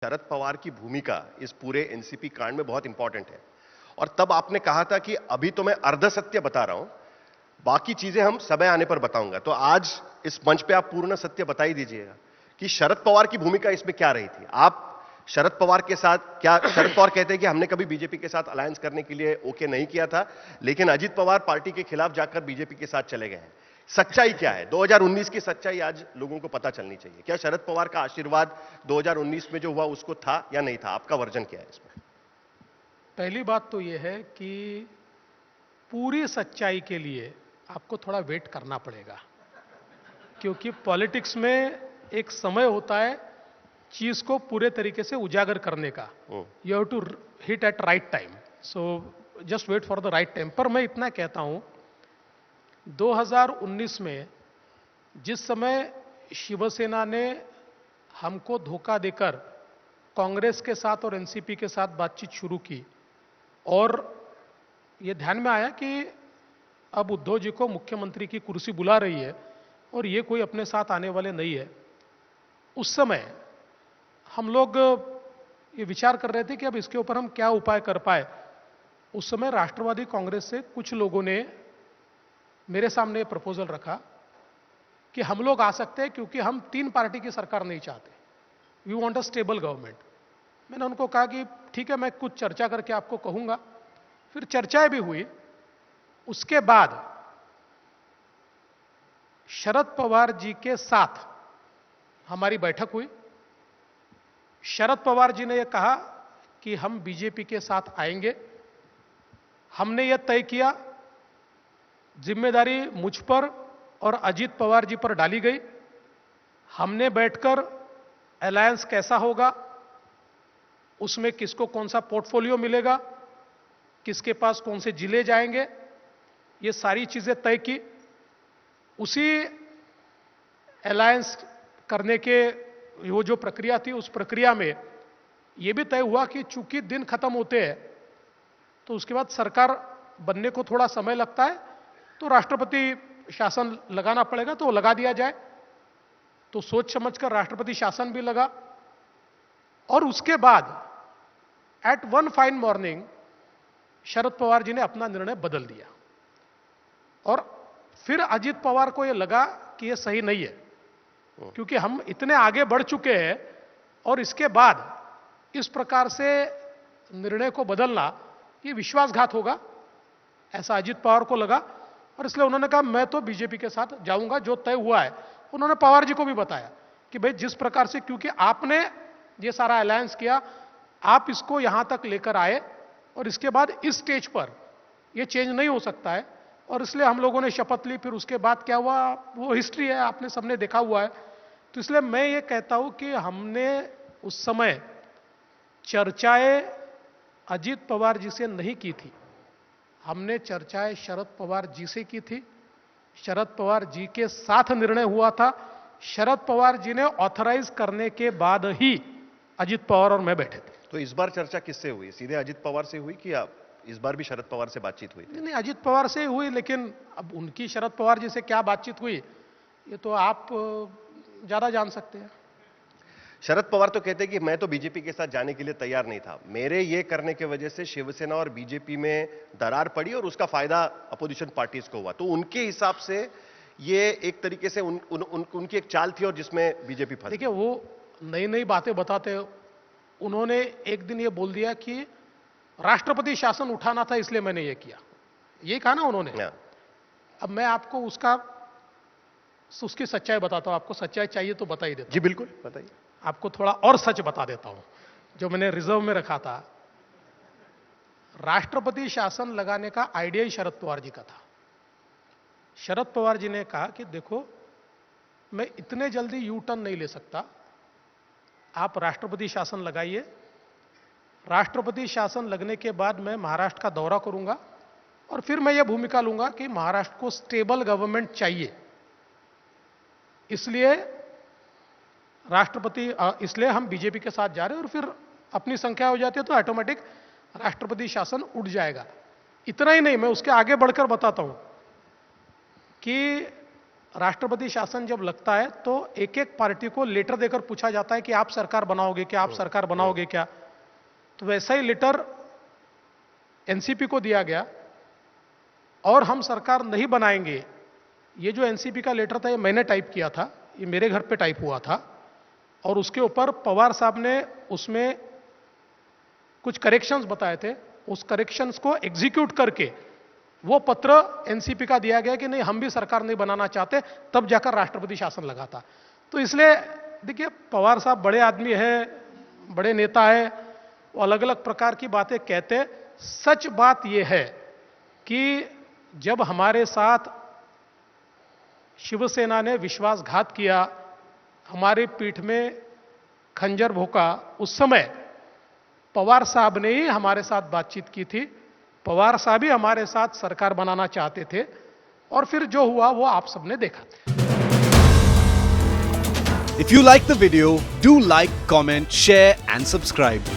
शरद पवार की भूमिका इस पूरे एनसीपी कांड में बहुत इंपॉर्टेंट है। और तब आपने कहा था कि अभी तो मैं अर्ध सत्य बता रहा हूं, बाकी चीजें हम समय आने पर बताऊंगा। तो आज इस मंच पे आप पूर्ण सत्य बता ही दीजिएगा कि शरद पवार की भूमिका इसमें क्या रही थी। आप शरद पवार के साथ, क्या शरद पवार कहते हैं कि हमने कभी बीजेपी के साथ अलायंस करने के लिए ओके नहीं किया था, लेकिन अजित पवार पार्टी के खिलाफ जाकर बीजेपी के साथ चले गए हैं। सच्चाई क्या है? 2019 की सच्चाई आज लोगों को पता चलनी चाहिए। क्या शरद पवार का आशीर्वाद 2019 में जो हुआ उसको था या नहीं था? आपका वर्जन क्या है इसमें? पहली बात तो यह है कि पूरी सच्चाई के लिए आपको थोड़ा वेट करना पड़ेगा, क्योंकि पॉलिटिक्स में एक समय होता है चीज को पूरे तरीके से उजागर करने का। You have to hit at right time, so just wait for the right time. पर मैं इतना कहता हूं, 2019 में जिस समय शिवसेना ने हमको धोखा देकर कांग्रेस के साथ और एनसीपी के साथ बातचीत शुरू की और यह ध्यान में आया कि अब उद्धव जी को मुख्यमंत्री की कुर्सी बुला रही है और ये कोई अपने साथ आने वाले नहीं है, उस समय हम लोग ये विचार कर रहे थे कि अब इसके ऊपर हम क्या उपाय कर पाए। उस समय राष्ट्रवादी कांग्रेस से कुछ लोगों ने मेरे सामने प्रपोजल रखा कि हम लोग आ सकते हैं, क्योंकि हम 3 पार्टी की सरकार नहीं चाहते, we want a stable government. मैंने उनको कहा कि ठीक है, मैं कुछ चर्चा करके आपको कहूंगा। फिर चर्चाएं भी हुई। उसके बाद शरद पवार जी के साथ हमारी बैठक हुई। शरद पवार जी ने यह कहा कि हम बीजेपी के साथ आएंगे। हमने यह तय किया, जिम्मेदारी मुझ पर और अजीत पवार जी पर डाली गई। हमने बैठकर अलायंस कैसा होगा, उसमें किसको कौन सा पोर्टफोलियो मिलेगा, किसके पास कौन से जिले जाएंगे, ये सारी चीजें तय की। उसी अलायंस करने के वो जो प्रक्रिया थी, उस प्रक्रिया में यह भी तय हुआ कि चूंकि दिन खत्म होते हैं तो उसके बाद सरकार बनने को थोड़ा समय लगता है, तो राष्ट्रपति शासन लगाना पड़ेगा, तो लगा दिया जाए। तो सोच समझकर राष्ट्रपति शासन भी लगा। और उसके बाद eight one fine morning Sharad Pawar ji ने अपना निर्णय बदल दिया और फिर अजीत पवार को यह लगा कि यह सही नहीं है, क्योंकि हम इतने आगे बढ़ चुके हैं और इसके बाद इस प्रकार से निर्णय को बदलना यह विश्वासघात होगा, ऐसा अजीत पवार को लगा। और इसलिए उन्होंने कहा मैं तो बीजेपी के साथ जाऊंगा, जो तय हुआ है। उन्होंने पवार जी को भी बताया कि भाई जिस प्रकार से, क्योंकि आपने ये सारा अलायंस किया, आप इसको यहां तक लेकर आए और इसके बाद इस स्टेज पर यह चेंज नहीं हो सकता है। और इसलिए हम लोगों ने शपथ ली। फिर उसके बाद क्या हुआ वो हिस्ट्री है, आपने सबने देखा हुआ है। तो इसलिए मैं ये कहता हूं कि हमने उस समय चर्चाएं अजीत पवार जी से नहीं की थी, हमने चर्चाएं शरद पवार जी से की थी। शरद पवार जी के साथ निर्णय हुआ था। शरद पवार जी ने ऑथराइज करने के बाद ही अजीत पवार और मैं बैठे थे। तो इस बार चर्चा किससे हुई? सीधे अजित पवार से हुई कि आप इस बार भी शरद पवार से बातचीत हुई? नहीं, अजीत पवार से हुई, लेकिन अब उनकी शरद पवार जी से क्या बातचीत हुई ये तो आप ज्यादा जान सकते हैं। शरद पवार तो कहते हैं कि मैं तो बीजेपी के साथ जाने के लिए तैयार नहीं था, मेरे ये करने की वजह से शिवसेना और बीजेपी में दरार पड़ी और उसका फायदा अपोजिशन पार्टीज को हुआ। तो उनके हिसाब से ये एक तरीके से उनकी एक चाल थी और जिसमें बीजेपी फंसी। देखिए, वो नई नई बातें बताते। उन्होंने एक दिन ये बोल दिया कि राष्ट्रपति शासन उठाना था, इसलिए मैंने ये किया, ये कहा ना उन्होंने। अब मैं आपको उसकी सच्चाई बताता हूं। आपको सच्चाई चाहिए तो बता ही देता हूं। जी बिल्कुल, बताइए। आपको थोड़ा और सच बता देता हूं जो मैंने रिजर्व में रखा था। राष्ट्रपति शासन लगाने का आइडिया ही शरद पवार जी का था। शरद पवार जी ने कहा कि देखो, मैं इतने जल्दी यू टर्न नहीं ले सकता, आप राष्ट्रपति शासन लगाइए। राष्ट्रपति शासन लगने के बाद मैं महाराष्ट्र का दौरा करूंगा और फिर मैं यह भूमिका लूंगा कि महाराष्ट्र को स्टेबल गवर्नमेंट चाहिए, इसलिए इसलिए हम बीजेपी के साथ जा रहे हैं। और फिर अपनी संख्या हो जाती है तो ऑटोमेटिक राष्ट्रपति शासन उठ जाएगा। इतना ही नहीं, मैं उसके आगे बढ़कर बताता हूं कि राष्ट्रपति शासन जब लगता है तो एक एक पार्टी को लेटर देकर पूछा जाता है कि आप सरकार बनाओगे क्या, आप सरकार बनाओगे क्या। तो वैसा ही लेटर एनसीपी को दिया गया और हम सरकार नहीं बनाएंगे। ये जो एनसीपी का लेटर था ये मैंने टाइप किया था, ये मेरे घर पे टाइप हुआ था और उसके ऊपर पवार साहब ने उसमें कुछ करेक्शंस बताए थे। उस करेक्शंस को एग्जीक्यूट करके वो पत्र एनसीपी का दिया गया कि नहीं हम भी सरकार नहीं बनाना चाहते, तब जाकर राष्ट्रपति शासन लगा था। तो इसलिए देखिए पवार साहब बड़े आदमी है, बड़े नेता है, वो अलग अलग प्रकार की बातें कहते। सच बात यह है कि जब हमारे साथ शिवसेना ने विश्वासघात किया, हमारी पीठ में खंजर भोंका, उस समय पवार साहब ने ही हमारे साथ बातचीत की थी। पवार साहब ही हमारे साथ सरकार बनाना चाहते थे और फिर जो हुआ वो आप सबने देखा। If you like the video, do like, comment, share and subscribe.